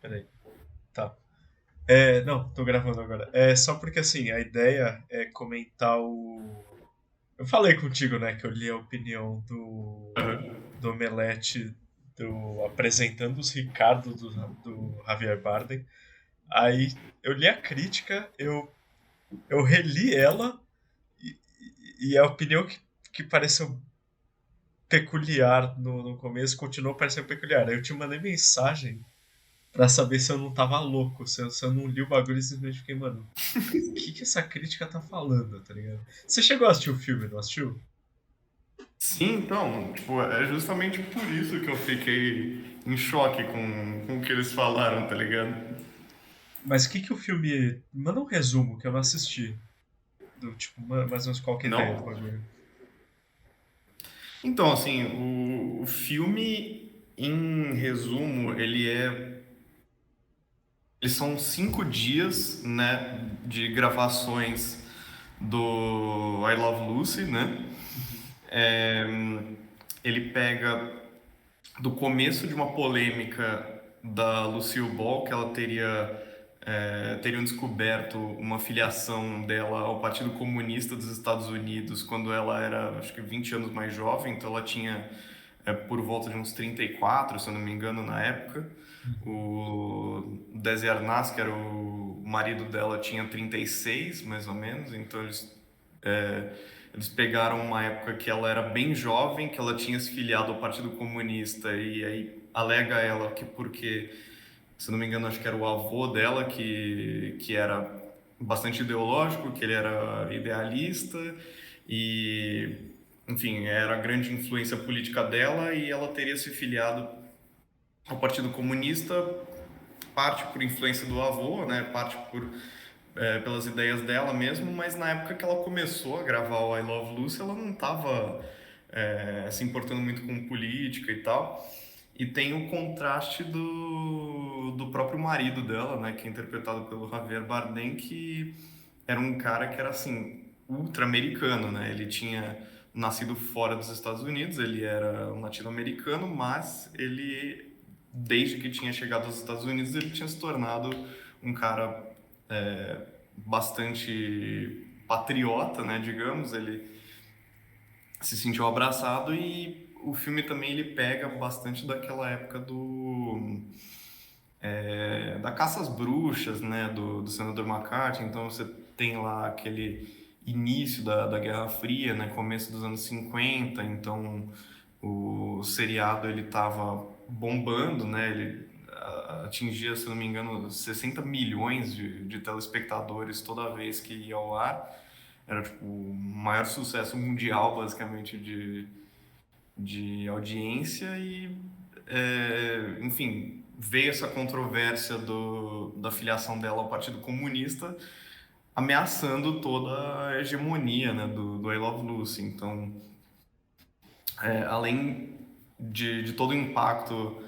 Peraí. Tá. Não, tô gravando agora. Só porque assim, a ideia é comentar o. Eu falei contigo, né, que eu li a opinião Aham. do Omelete apresentando os Ricardo do Javier Bardem. Aí eu li a crítica, eu reli ela e a opinião que pareceu peculiar no começo continuou parecendo peculiar. Aí eu te mandei mensagem pra saber se eu não tava louco, se eu não li o bagulho e simplesmente fiquei, mano, que essa crítica tá falando, tá ligado? Você chegou a assistir o filme, não assistiu? Sim, então, tipo, é justamente por isso que eu fiquei em choque com o que eles falaram, tá ligado? Mas o que o filme. Manda um resumo que eu não assisti. Do tipo, mais ou menos qual que é a ideia do Não? bagulho. Então, assim, o filme, em resumo, eles são 5 dias, né, de gravações do I Love Lucy, né? Uhum. É, ele pega do começo de uma polêmica da Lucille Ball, que ela teriam descoberto uma filiação dela ao Partido Comunista dos Estados Unidos quando ela era, acho que 20 anos mais jovem, então ela tinha por volta de uns 34, se eu não me engano, na época. Uhum. O Desi Arnaz, que era o marido dela, tinha 36, mais ou menos, então eles pegaram uma época que ela era bem jovem, que ela tinha se filiado ao Partido Comunista, e aí alega ela que porque, se não me engano, acho que era o avô dela que era bastante ideológico, que ele era idealista, e, enfim, era a grande influência política dela, e ela teria se filiado ao Partido Comunista, parte por influência do avô, né, parte pelas ideias dela mesmo, mas na época que ela começou a gravar o I Love Lucy, ela não estava se importando muito com política e tal. E tem o contraste do próprio marido dela, né, que é interpretado pelo Javier Bardem, que era um cara que era assim, ultra-americano, né? Ele tinha nascido fora dos Estados Unidos, ele era um latino-americano, mas ele, desde que tinha chegado aos Estados Unidos, ele tinha se tornado um cara bastante patriota, né, digamos. Ele se sentiu abraçado e o filme também ele pega bastante daquela época da caça às bruxas, né, do senador McCarthy. Então você tem lá aquele início da Guerra Fria, né, começo dos anos 50. Então o seriado ele estava bombando, né, ele atingia, se não me engano, 60 milhões de telespectadores toda vez que ia ao ar. Era tipo o maior sucesso mundial, basicamente, de audiência e, enfim, veio essa controvérsia da filiação dela ao Partido Comunista, ameaçando toda a hegemonia, né, do I Love Lucy. Então, além de todo o impacto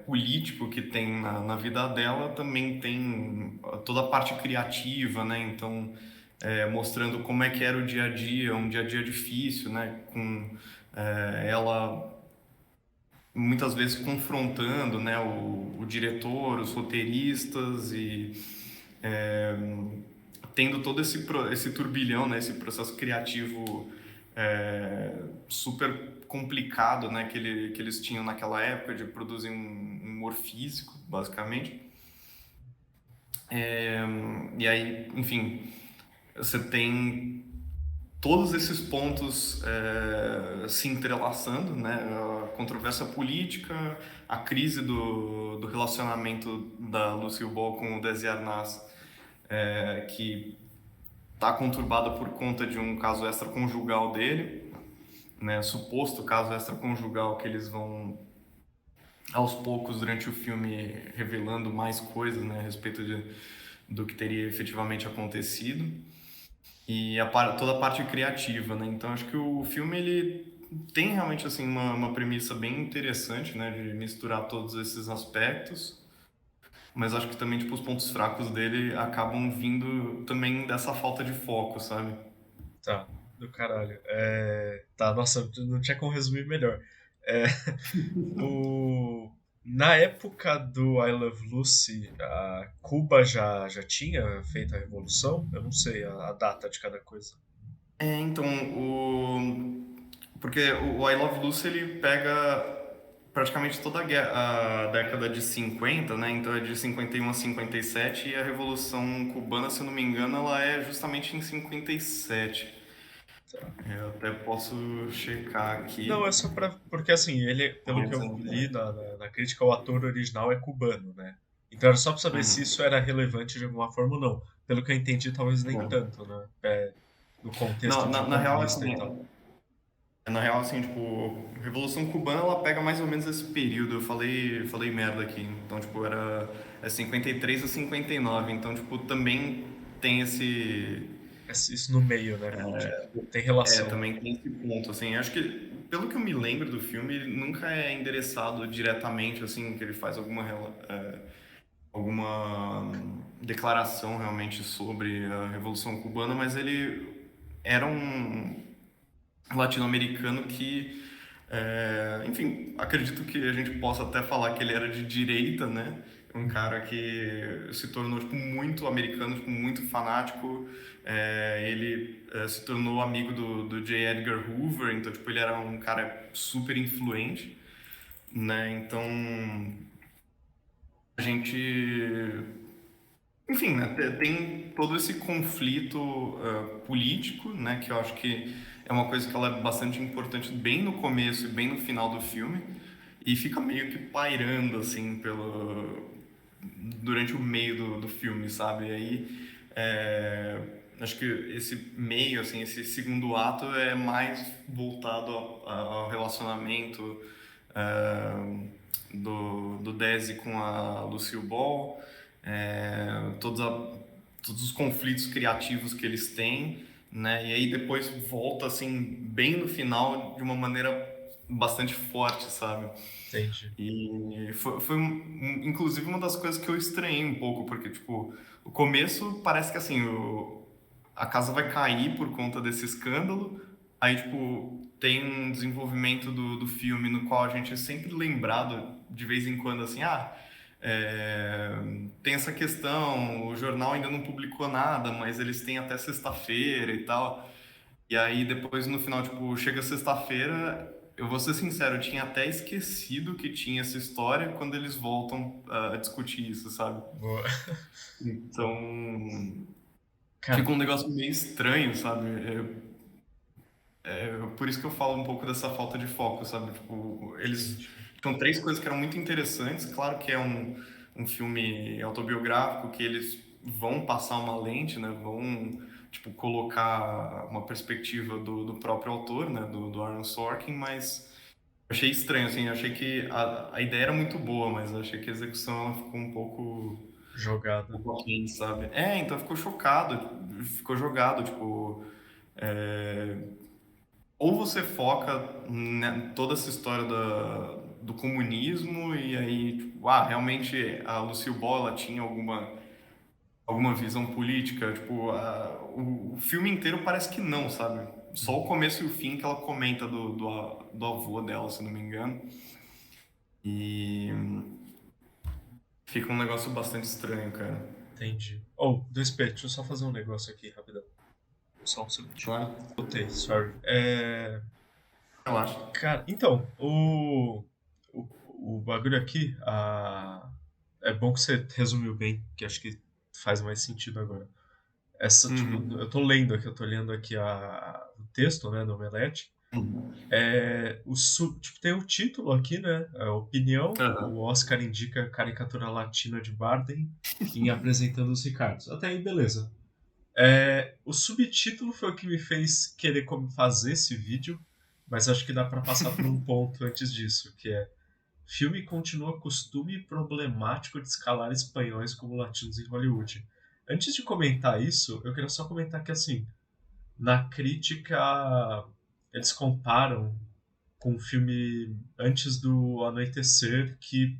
político que tem na vida dela, também tem toda a parte criativa, né? Então, mostrando como é que era o dia a dia, um dia a dia difícil, né? Com ela muitas vezes confrontando, né, o diretor, os roteiristas e é, tendo todo esse turbilhão, né, esse processo criativo super complicado, né, que eles tinham naquela época de produzir um humor físico, basicamente. E aí, enfim, você tem todos esses pontos se entrelaçando, né? A controvérsia política, a crise do relacionamento da Lucille Ball com o Desi Arnaz, que está conturbada por conta de um caso extraconjugal dele, né? Suposto caso extraconjugal que eles vão aos poucos durante o filme revelando mais coisas, né, a respeito do que teria efetivamente acontecido e toda a parte criativa, né? Então acho que o filme ele tem realmente assim uma premissa bem interessante, né, de misturar todos esses aspectos, mas acho que também tipo os pontos fracos dele acabam vindo também dessa falta de foco, sabe? Tá, do caralho. Tá, nossa, não tinha como resumir melhor. É, o... Na época do I Love Lucy, a Cuba já tinha feito a revolução? Eu não sei a data de cada coisa. Então, porque o I Love Lucy ele pega praticamente toda a década de 50, né? Então é de 51 a 57 e a Revolução Cubana, se eu não me engano, ela é justamente em 57. Tá. Eu até posso checar Não, é aqui. só pra. Porque assim, ele, pelo que Mas, eu li na crítica, o ator original é cubano, né? Então era só pra saber se uhum. isso era relevante de alguma forma ou não. Pelo que eu entendi, talvez nem É. tanto, né? É, no contexto Na, de na, na real, comunista e assim, tal. na real, assim, tipo, Revolução Cubana, ela pega mais ou menos esse período. Eu falei merda aqui. Então, tipo, é 53 a 59. Então, tipo, também tem esse. Isso no meio, né? Tipo, tem relação. Também tem esse ponto, assim. Acho que, pelo que eu me lembro do filme, ele nunca é endereçado diretamente, assim, que ele faz alguma declaração realmente sobre a Revolução Cubana, mas ele era um latino-americano que, enfim, acredito que a gente possa até falar que ele era de direita, né? Um Uhum. cara que se tornou tipo, muito americano, tipo, muito fanático. Ele se tornou amigo do J. Edgar Hoover, então tipo, ele era um cara super influente, né? Então a gente, enfim, né, tem todo esse conflito político, né, que eu acho que é uma coisa que ela é bastante importante bem no começo e bem no final do filme, e fica meio que pairando, assim, durante o meio do filme, sabe? E aí, acho que esse meio, assim, esse segundo ato é mais voltado ao relacionamento do Desi com a Lucille Ball, todos os conflitos criativos que eles têm, né? E aí depois volta assim bem no final de uma maneira bastante forte, sabe? Entendi. E foi inclusive uma das coisas que eu estranhei um pouco, porque tipo, o começo parece que assim, a casa vai cair por conta desse escândalo. Aí, tipo, tem um desenvolvimento do filme no qual a gente é sempre lembrado de vez em quando, assim, tem essa questão, o jornal ainda não publicou nada, mas eles têm até sexta-feira e tal. E aí, depois, no final, tipo, chega sexta-feira, eu vou ser sincero, eu tinha até esquecido que tinha essa história quando eles voltam a discutir isso, sabe? Boa. Então, Cara, fica um negócio meio estranho, sabe? Por isso que eu falo um pouco dessa falta de foco, sabe? Tipo, eles entendi. tinham três coisas que eram muito interessantes. Claro que é um filme autobiográfico que eles vão passar uma lente, né? Vão, tipo, colocar uma perspectiva do próprio autor, né? Do Aaron Sorkin, mas eu achei estranho, assim. Eu achei que a ideia era muito boa, mas eu achei que a execução ela ficou um Jogada. pouco aquém, sabe? Então ficou chocado, ficou jogado, tipo... é, ou você foca né, toda essa história do comunismo e aí, tipo, realmente a Lucille Ball ela tinha alguma visão política, tipo, o filme inteiro parece que não, sabe? Só o Uhum. começo e o fim que ela comenta do avô dela, se não me engano. E fica um negócio bastante estranho, cara. Entendi. Oh, 2P, deixa eu só fazer um negócio aqui, rapidão. Só um segundinho. Claro, Voltei, sorry. relaxa. Cara, então, o bagulho aqui, é bom que você resumiu bem, que acho que faz mais sentido agora. Tipo, Uhum. eu tô lendo aqui o texto, né, do Omelete. Uhum. Tipo, tem o título aqui, né? A opinião, o Aham. Oscar indica caricatura latina de Bardem em apresentando os Ricardos. Até aí, beleza. O subtítulo foi o que me fez querer como fazer esse vídeo, mas acho que dá para passar por um ponto antes disso, que é filme continua costume problemático de escalar espanhóis como latinos em Hollywood. Antes de comentar isso, eu queria só comentar que assim, na crítica eles comparam com o filme Antes do Anoitecer, que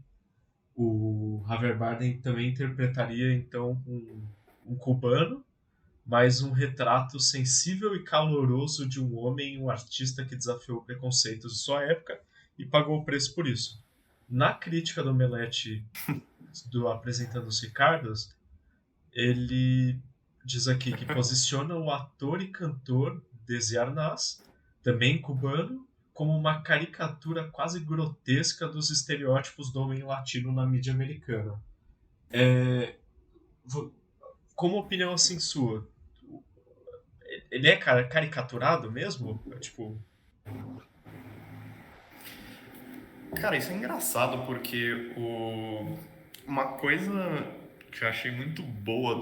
o Javier Bardem também interpretaria então um cubano, mas um retrato sensível e caloroso de um homem, um artista que desafiou preconceitos de sua época e pagou o preço por isso. Na crítica do Omelete do Apresentando os Ricardos, ele diz aqui que posiciona o ator e cantor Desi Arnaz, também cubano, como uma caricatura quase grotesca dos estereótipos do homem latino na mídia americana. É, como opinião assim sua, ele é caricaturado mesmo? Tipo, Cara, isso é engraçado porque uma coisa que eu achei muito boa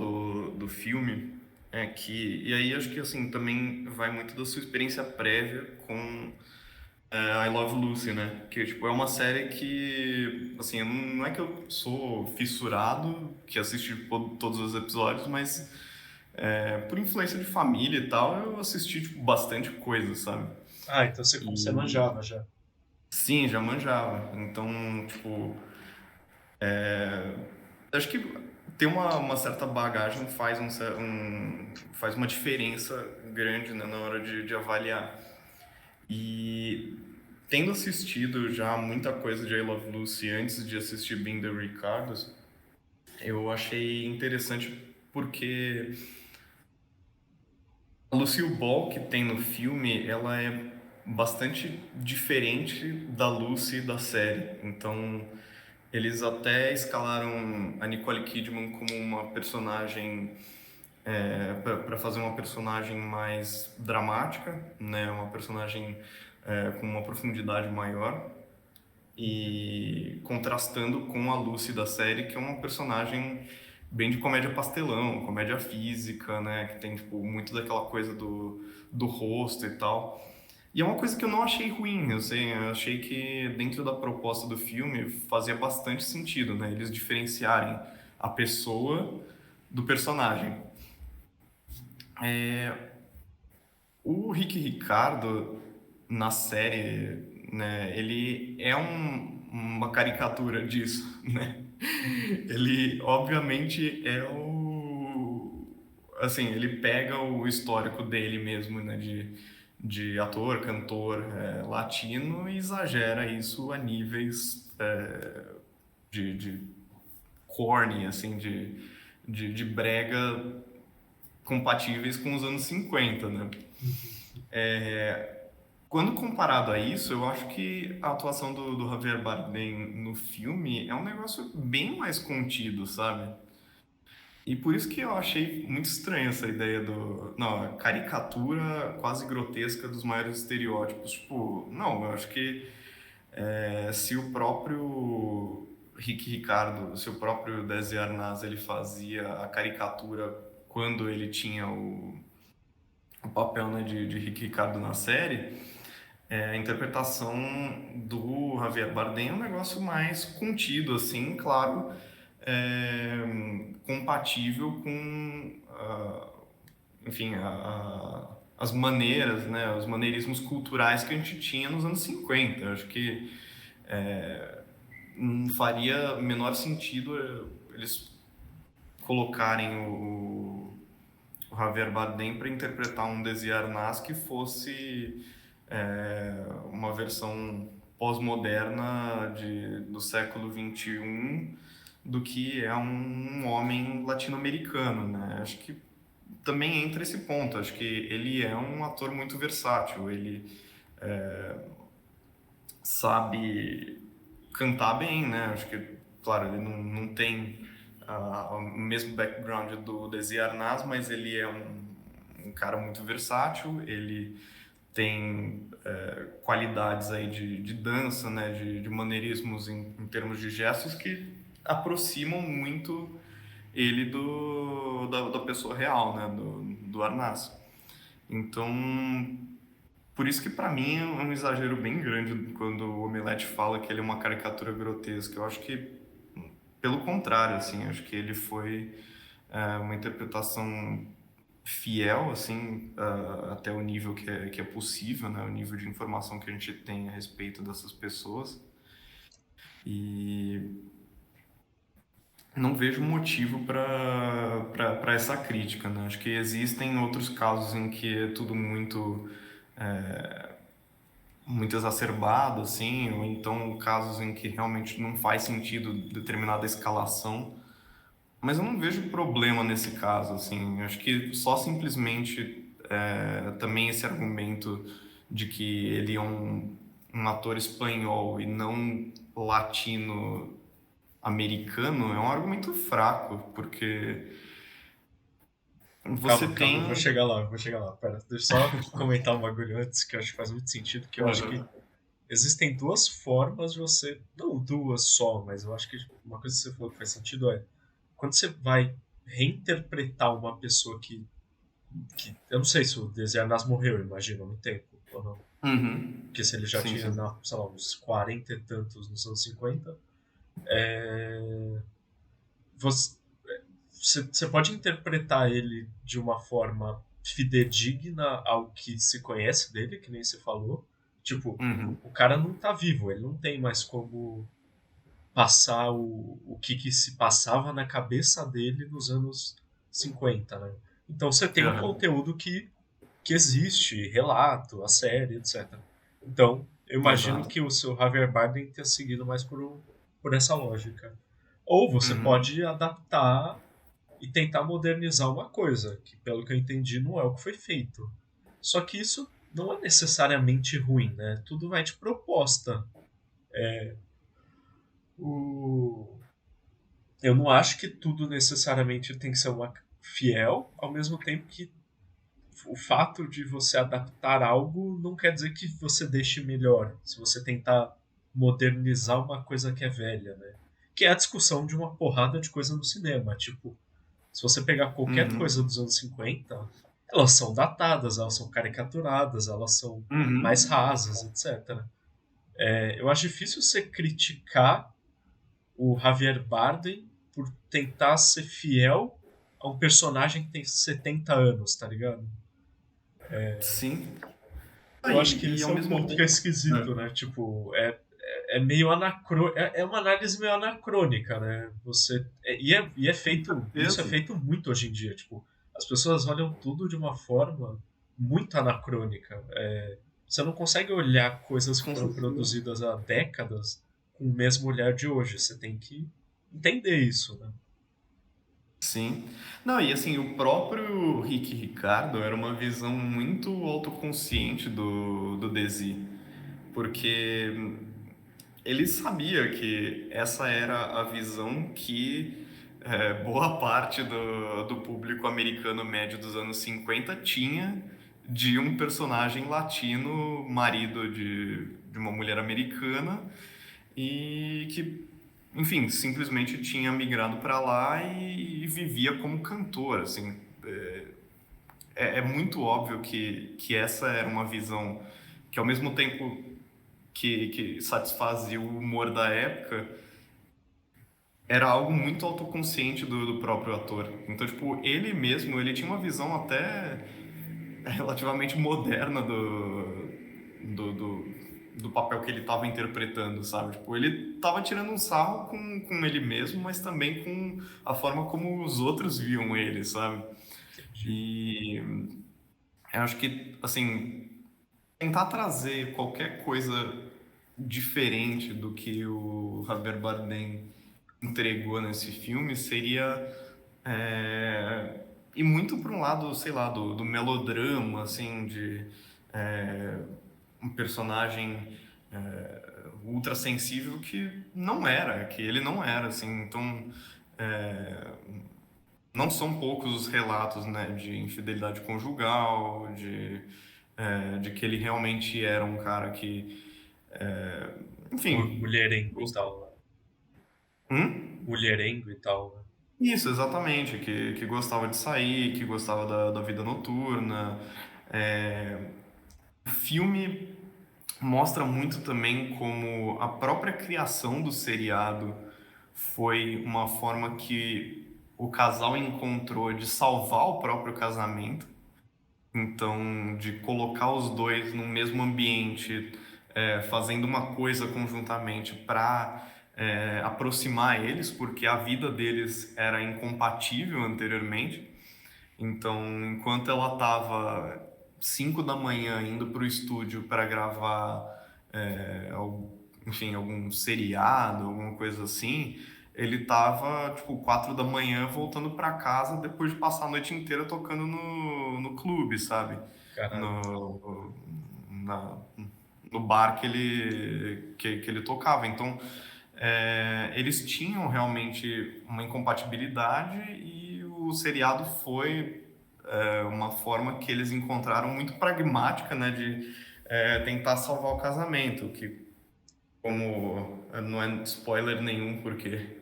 do filme é que, e aí acho que assim também vai muito da sua experiência prévia com I Love Lucy, né? Que tipo, é uma série que, assim, não é que eu sou fissurado, que assisti todos os episódios, mas por influência de família e tal, eu assisti tipo, bastante coisa, sabe? então você E manjava já. sim, já manjava. Então, tipo, acho que ter uma certa bagagem faz, faz uma diferença grande, né, na hora de avaliar. E tendo assistido já muita coisa de I Love Lucy antes de assistir Being the Ricardos, eu achei interessante porque a Lucille Ball que tem no filme, ela é bastante diferente da Lucy da série. Então, eles até escalaram a Nicole Kidman como uma personagem para fazer uma personagem mais dramática, né, uma personagem com uma profundidade maior e contrastando com a Lucy da série, que é uma personagem bem de comédia pastelão, comédia física, né, que tem tipo muito daquela coisa do rosto e tal. E é uma coisa que eu não achei ruim, eu achei que dentro da proposta do filme fazia bastante sentido, né, eles diferenciarem a pessoa do personagem. O Rick Ricardo, na série, né, ele é uma caricatura disso, né? Ele, obviamente, é o... Assim, ele pega o histórico dele mesmo, né, de ator, cantor latino e exagera isso a níveis de corny, assim, de brega compatíveis com os anos 50, né? Quando comparado a isso, eu acho que a atuação do Javier Bardem no filme é um negócio bem mais contido, sabe? E por isso que eu achei muito estranha essa ideia não, a caricatura quase grotesca dos maiores estereótipos. Tipo, não, eu acho que se o próprio Rick Ricardo, se o próprio Desi Arnaz, ele fazia a caricatura quando ele tinha o papel, né, de Rick Ricardo na série, a interpretação do Javier Bardem é um negócio mais contido, assim, claro, compatível com, enfim, as maneiras, né, os maneirismos culturais que a gente tinha nos anos 50. Eu acho que não faria menor sentido eles colocarem o Javier Bardem para interpretar um Desi Arnaz que fosse uma versão pós-moderna do século XXI do que é um homem latino-americano, né? Acho que também entra esse ponto. Acho que ele é um ator muito versátil. Ele sabe cantar bem, né? Acho que, claro, ele não tem o mesmo background do Desi Arnaz, mas ele é um cara muito versátil. Ele tem qualidades aí de dança, né, de maneirismos em termos de gestos que aproximam muito ele da pessoa real, né, do Arnaz. Então, por isso que para mim é um exagero bem grande quando o Omelete fala que ele é uma caricatura grotesca. Eu acho que, pelo contrário, assim, acho que ele foi uma interpretação fiel, assim, até o nível que é possível, né? O nível de informação que a gente tem a respeito dessas pessoas. E não vejo motivo para essa crítica, né? Acho que existem outros casos em que é tudo muito muito exacerbado, assim, ou então casos em que realmente não faz sentido determinada escalação. Mas eu não vejo problema nesse caso, assim. Eu acho que só simplesmente também esse argumento de que ele é um ator espanhol e não latino-americano é um argumento fraco, porque você Calma, calma, eu vou tem. chegar lá, eu vou chegar lá. Pera, deixa eu só comentar um bagulho antes, que eu acho que faz muito sentido, que eu acho que Aham. existem duas formas de você. Não duas só, mas eu acho que uma coisa que você falou que faz sentido é quando você vai reinterpretar uma pessoa que eu não sei se o Desi Arnaz morreu, imagino, no tempo, ou não. Uhum. Porque se ele já Sim, tinha, sim. sei lá, uns 40 e tantos nos anos 50, é, você, você pode interpretar ele de uma forma fidedigna ao que se conhece dele, que nem você falou. Tipo, Uhum. o cara não tá vivo, ele não tem mais como passar o que se passava na cabeça dele nos anos 50, né? Então você tem um Aham. conteúdo que existe, relato, a série, etc. Então, eu imagino Exato. que o seu Javier Bardem tenha seguido mais por essa lógica. Ou você Uhum. pode adaptar e tentar modernizar uma coisa, que pelo que eu entendi não é o que foi feito. Só que isso não é necessariamente ruim, né? Tudo vai de proposta. O... Eu não acho que tudo necessariamente tem que ser uma fiel, ao mesmo tempo que o fato de você adaptar algo não quer dizer que você deixe melhor. Se você tentar modernizar uma coisa que é velha, né? Que é a discussão de uma porrada de coisa no cinema. Tipo, se você pegar qualquer coisa Uhum. dos anos 50, elas são datadas, elas são caricaturadas, elas são mais Uhum. rasas, etc. Eu acho difícil você criticar o Javier Bardem por tentar ser fiel a um personagem que tem 70 anos, tá ligado? Sim. Ah, Eu acho que e esse ao é o mesmo ponto que é tempo. esquisito, né? Tipo, é meio anacrônico. É uma análise meio anacrônica, né? E é Com feito. Isso é certeza. feito muito hoje em dia. Tipo, as pessoas olham tudo de uma forma muito anacrônica. Você não consegue olhar coisas que Com foram certeza. produzidas há décadas com o mesmo olhar de hoje. Você tem que entender isso, né? Sim. Não, e assim, o próprio Rick Ricardo era uma visão muito autoconsciente do Desi, porque ele sabia que essa era a visão que boa parte do público americano médio dos anos 50 tinha de um personagem latino, marido de uma mulher americana, e que, enfim, simplesmente tinha migrado para lá e vivia como cantor, assim. É muito óbvio que essa era uma visão que, ao mesmo tempo que satisfazia o humor da época, era algo muito autoconsciente do próprio ator. Então, tipo, ele mesmo, ele tinha uma visão até relativamente moderna do, do papel que ele estava interpretando, sabe? Tipo, ele estava tirando um sarro com ele mesmo, mas também com a forma como os outros viam ele, sabe? Entendi. E eu acho que, assim, tentar trazer qualquer coisa diferente do que o Javier Bardem entregou nesse filme seria ir muito para um lado, sei lá, do melodrama, assim, de é, um personagem ultra sensível que não era, que ele não era, assim. Então, é, não são poucos os relatos, né, de infidelidade conjugal, de que ele realmente era um cara que, enfim, Mulherengo e gostava. tal, né? Hum? Mulherengo e tal, né? Isso, exatamente, que gostava de sair, que gostava da vida noturna. O filme mostra muito também como a própria criação do seriado foi uma forma que o casal encontrou de salvar o próprio casamento. Então, de colocar os dois no mesmo ambiente, fazendo uma coisa conjuntamente para aproximar eles, porque a vida deles era incompatível anteriormente. Então, enquanto ela estava 5 da manhã indo para o estúdio para gravar enfim, algum seriado, alguma coisa assim, ele tava, tipo, 4 da manhã voltando pra casa depois de passar a noite inteira tocando no clube, sabe? Caralho. No, na- no bar que ele tocava. Então, eles tinham realmente uma incompatibilidade e o seriado foi uma forma que eles encontraram muito pragmática, né, de tentar salvar o casamento, que como não é spoiler nenhum, porque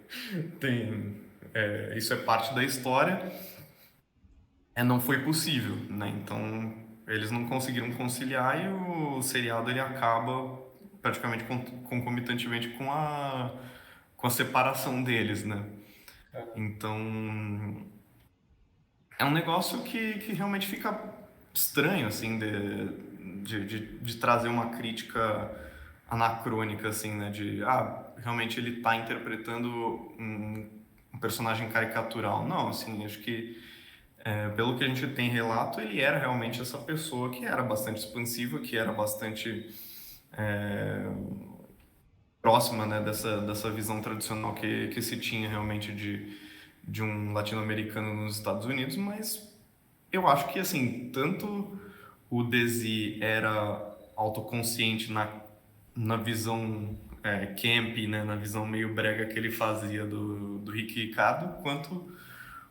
isso é parte da história, não foi possível, né? Então eles não conseguiram conciliar e o seriado ele acaba praticamente concomitantemente com a separação deles, né? Caralho. Então é um negócio que realmente fica estranho, assim, de trazer uma crítica anacrônica, assim, né? Realmente ele tá interpretando um personagem caricatural. Não, assim, acho que, pelo que a gente tem relato, ele era realmente essa pessoa que era bastante expansiva, que era bastante próxima, né, dessa visão tradicional que se tinha realmente de um latino-americano nos Estados Unidos, mas eu acho que, assim, tanto o Desi era autoconsciente na visão camp, né, na visão meio brega que ele fazia do Rick Ricardo, quanto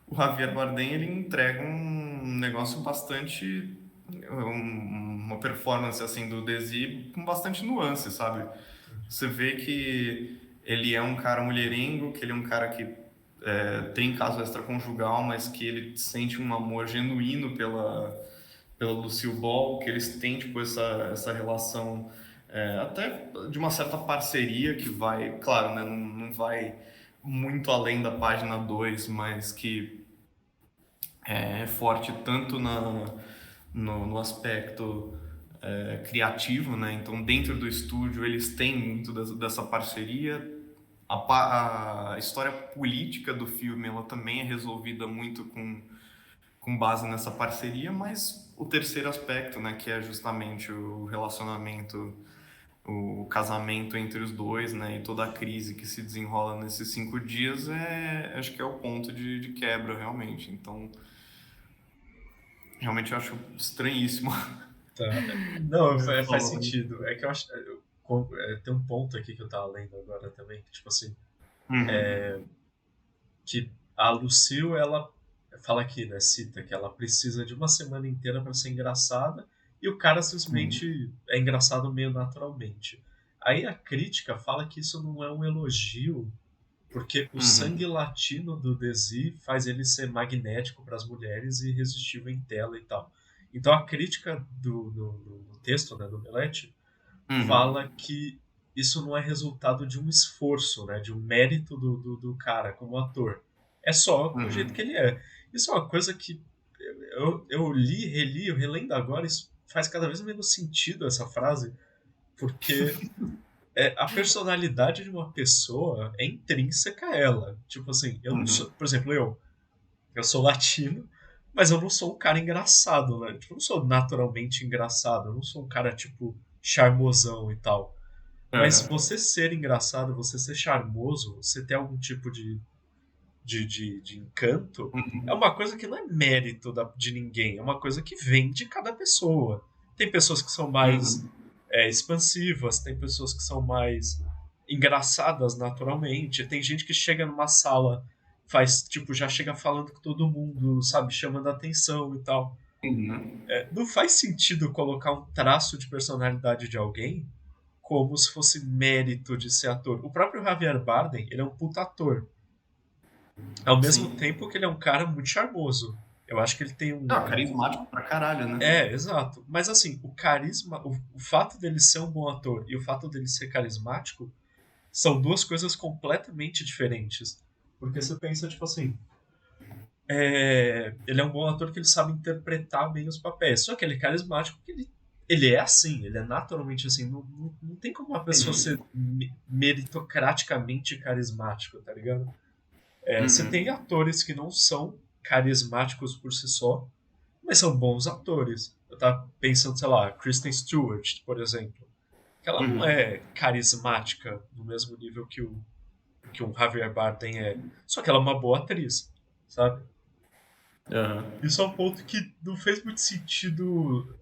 o Javier Bardem, ele entrega um negócio bastante... uma performance, assim, do Desi com bastante nuance, sabe? Entendi. Você vê que ele é um cara mulherengo, que ele é um cara que tem caso extraconjugal, mas que ele sente um amor genuíno pela Lucille Ball, que eles têm tipo essa relação até de uma certa parceria que vai, claro, né, não vai muito além da página 2, mas que é forte tanto no aspecto criativo, né? Então, dentro do estúdio, eles têm muito dessa parceria. A história política do filme ela também é resolvida muito com base nessa parceria, mas o terceiro aspecto, né, que é justamente o relacionamento, o casamento entre os dois, né, e toda a crise que se desenrola nesses 5 dias, acho que é o ponto de quebra, realmente. Então, realmente eu acho estranhíssimo. Tá. Não, faz Falando. sentido. É que eu acho. Tem um ponto aqui que eu tava lendo agora também, que, tipo assim, Uhum. que a Lucille, ela fala aqui, né, cita que ela precisa de uma semana inteira para ser engraçada e o cara Uhum. simplesmente é engraçado meio naturalmente. Aí a crítica fala que isso não é um elogio, porque o sangue Uhum. latino do Desi faz ele ser magnético para as mulheres e irresistível em tela e tal. Então a crítica do texto, né, do Belletti, Uhum. fala que isso não é resultado de um esforço, né, de um mérito do cara como ator. É só o jeito que Uhum. ele é. Isso é uma coisa que eu li, reli, eu relendo agora, isso faz cada vez menos sentido essa frase, porque a personalidade de uma pessoa é intrínseca a ela. Tipo assim, eu não sou, Uhum. por exemplo, eu sou latino, mas eu não sou um cara engraçado, né? Tipo, eu não sou naturalmente engraçado, eu não sou um cara, tipo, charmosão e tal. Mas Uhum. você ser engraçado, você ser charmoso, você ter algum tipo de encanto, é Uhum. uma coisa que não é mérito de ninguém, é uma coisa que vem de cada pessoa. Tem pessoas que são mais Uhum. expansivas, tem pessoas que são mais engraçadas naturalmente, tem gente que chega numa sala, faz, tipo, já chega falando com todo mundo, sabe, chamando a atenção e tal. Uhum. Não faz sentido colocar um traço de personalidade de alguém como se fosse mérito de ser ator. O próprio Javier Bardem, ele é um puta ator. Ao mesmo Sim. tempo que ele é um cara muito charmoso. Eu acho que ele tem Não, carismático pra caralho, né? exato. Mas assim, o carisma, o fato dele ser um bom ator e o fato dele ser carismático são duas coisas completamente diferentes. Porque você pensa, tipo assim, ele é um bom ator que ele sabe interpretar bem os papéis. Só que ele é carismático porque ele é assim, ele é naturalmente assim. Não tem como uma pessoa ser Entendi. meritocraticamente carismático, tá ligado? Você tem Uhum. atores que não são carismáticos por si só, mas são bons atores. Eu tava pensando, sei lá, Kristen Stewart, por exemplo. que ela não Uhum. é carismática no mesmo nível que um Javier Bardem é. Só que ela é uma boa atriz, sabe? Aham. Isso é um ponto que não fez muito sentido.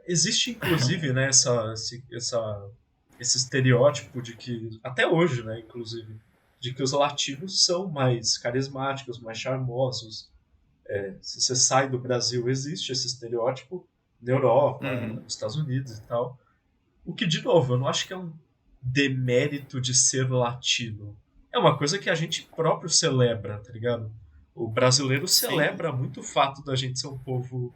Existe, inclusive, né, esse estereótipo de que, até hoje, né, inclusive, de que os latinos são mais carismáticos, mais charmosos. Se você sai do Brasil, existe esse estereótipo na Europa, Uhum. nos Estados Unidos e tal. O que, de novo, eu não acho que é um demérito de ser latino. É uma coisa que a gente próprio celebra, tá ligado? O brasileiro Sim. celebra muito o fato da gente ser um povo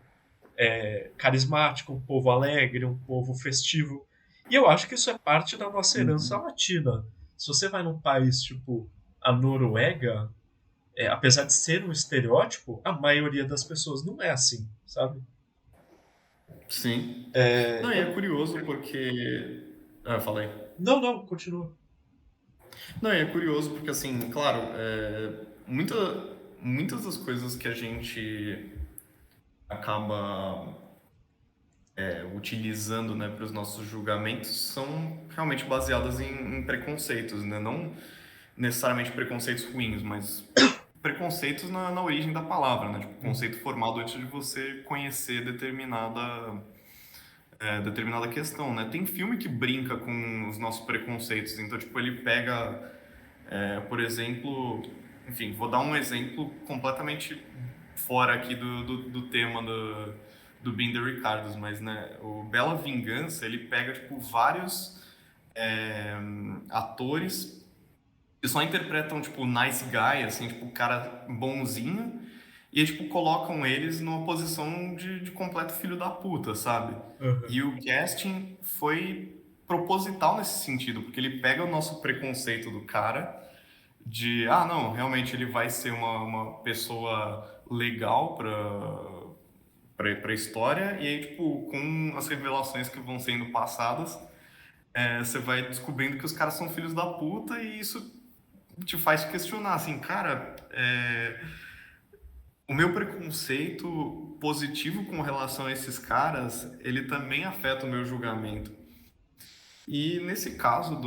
carismático, um povo alegre, um povo festivo. E eu acho que isso é parte da nossa herança Uhum. latina. Se você vai num país tipo a Noruega, apesar de ser um estereótipo, a maioria das pessoas não é assim, sabe? Sim. Não, e é Eu... curioso porque. Ah, falei. Não, não, continua. Não, e é curioso porque, assim, claro, muitas das coisas que a gente acaba utilizando, né, para os nossos julgamentos são realmente baseadas em preconceitos, né? Não necessariamente preconceitos ruins, mas preconceitos na origem da palavra, né? Tipo, Uhum. conceito formado antes de você conhecer determinada questão, né? Tem filme que brinca com os nossos preconceitos, então, tipo, ele pega, por exemplo, enfim, vou dar um exemplo completamente fora aqui do tema do Being the Ricardos, mas, né, o Bela Vingança, ele pega, tipo, vários atores que só interpretam, tipo, nice guy, assim, tipo, cara bonzinho, e aí, tipo, colocam eles numa posição de completo filho da puta, sabe? Uhum. E o casting foi proposital nesse sentido, porque ele pega o nosso preconceito do cara, de, ah, não, realmente ele vai ser uma pessoa legal pra história, e aí, tipo, com as revelações que vão sendo passadas, você vai descobrindo que os caras são filhos da puta, e isso te faz questionar, assim, cara, o meu preconceito positivo com relação a esses caras, ele também afeta o meu julgamento. E nesse caso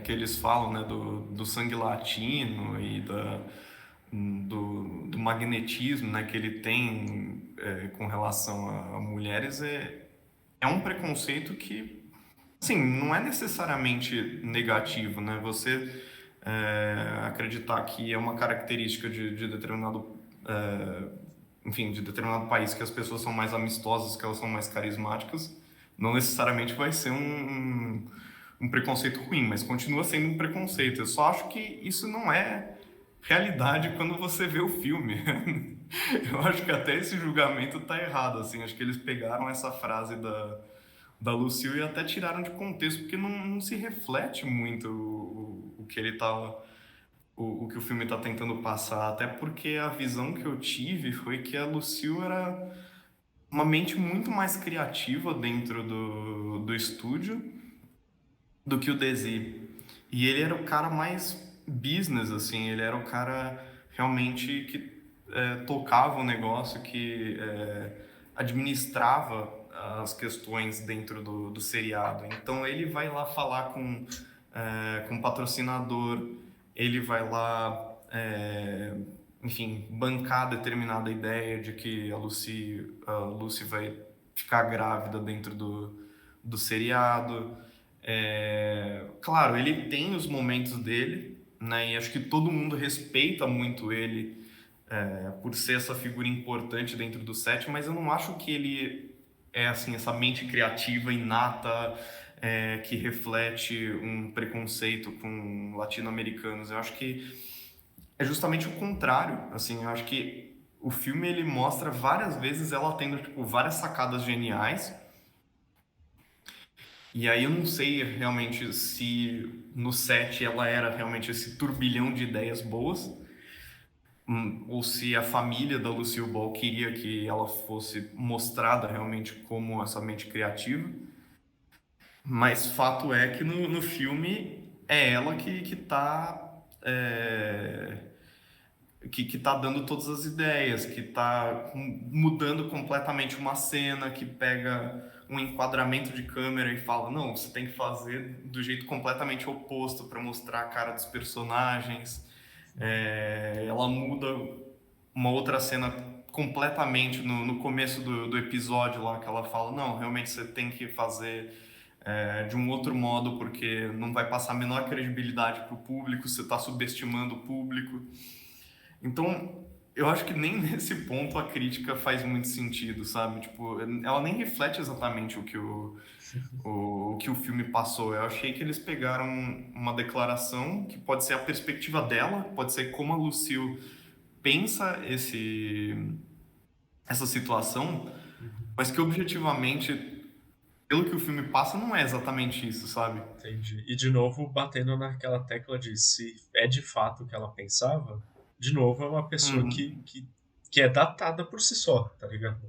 que eles falam, né, do sangue latino e do magnetismo, né, que ele tem com relação a mulheres, é um preconceito que, assim, não é necessariamente negativo, né? Você acreditar que é uma característica de determinado, enfim, de determinado país que as pessoas são mais amistosas, que elas são mais carismáticas, não necessariamente vai ser um preconceito ruim, mas continua sendo um preconceito. Eu só acho que isso não é realidade quando você vê o filme. Eu acho que até esse julgamento tá errado, assim. Acho que eles pegaram essa frase da Lucille e até tiraram de contexto, porque não se reflete muito o que ele tá, o que o filme está tentando passar, até porque a visão que eu tive foi que a Lucille era uma mente muito mais criativa dentro do estúdio do que o Desi. E ele era o cara mais business, assim, ele era o cara realmente que tocava o negócio, que administrava as questões dentro do seriado. Então ele vai lá falar com o patrocinador, ele vai lá, enfim, bancar determinada ideia de que a Lucy vai ficar grávida dentro do seriado. Claro, ele tem os momentos dele, né? E acho que todo mundo respeita muito ele por ser essa figura importante dentro do set, mas eu não acho que ele é assim essa mente criativa inata que reflete um preconceito com latino-americanos. Eu acho que é justamente o contrário. Assim, eu acho que o filme ele mostra várias vezes ela tendo tipo várias sacadas geniais. E aí eu não sei realmente se no set ela era realmente esse turbilhão de ideias boas, ou se a família da Lucille Ball queria que ela fosse mostrada realmente como essa mente criativa. Mas fato é que no filme é ela que tá que tá dando todas as ideias, que tá mudando completamente uma cena, que pega um enquadramento de câmera e fala, não, você tem que fazer do jeito completamente oposto para mostrar a cara dos personagens. Ela muda uma outra cena completamente no começo do episódio lá, que ela fala, não, realmente você tem que fazer de um outro modo, porque não vai passar a menor credibilidade para o público, você está subestimando o público. Então, eu acho que nem nesse ponto a crítica faz muito sentido, sabe? Tipo, ela nem reflete exatamente o que o filme passou. Eu achei que eles pegaram uma declaração que pode ser a perspectiva dela, pode ser como a Lucille pensa essa situação, Uhum. mas que objetivamente, pelo que o filme passa, não é exatamente isso, sabe? Entendi. E de novo, batendo naquela tecla de se é de fato o que ela pensava, de novo é uma pessoa Uhum. que é datada por si só, tá ligado?